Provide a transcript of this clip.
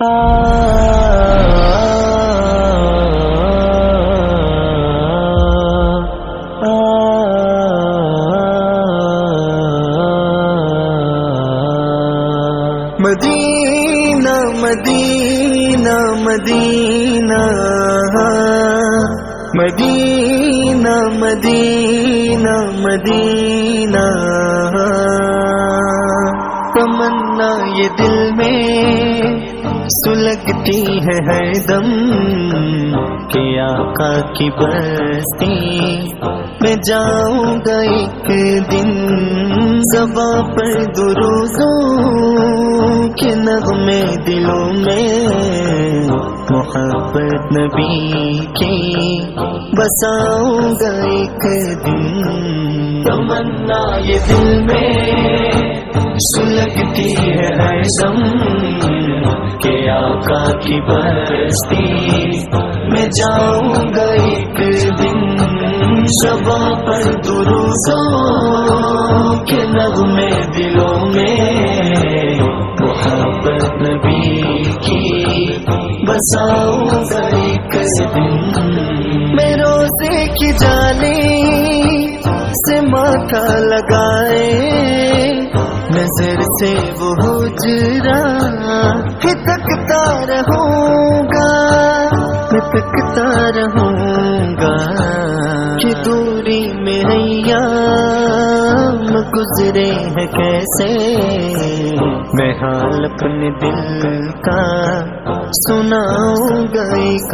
مدینہ مدینہ مدینہ مدینہ مدینہ مدینہ تمنا یہ دل میں سلگتی ہے ہر دم کہ آقا کی بستی میں جاؤں گا ایک دن، زباں پر درودوں کے نغمے دلوں میں محبت نبی کی بساؤں گا ایک دن۔ تمنا یہ دل میں سلگتی ہے ہر دم کہ آقا کی بستی میں جاؤں گا ایک دن، زباں پر درودوں کے نغمے دلوں میں محبت نبی کی بساؤں گا ایک دن۔ میں روزے کی جالی سے ماتھا لگائے، نظر سے وہ حجرا ہی تکتا رہوں گا، میں تکتا رہوں گا کہ دوری میں ایام گزرے ہیں کیسے، میں حال اپنے دل کا سناؤں گا ایک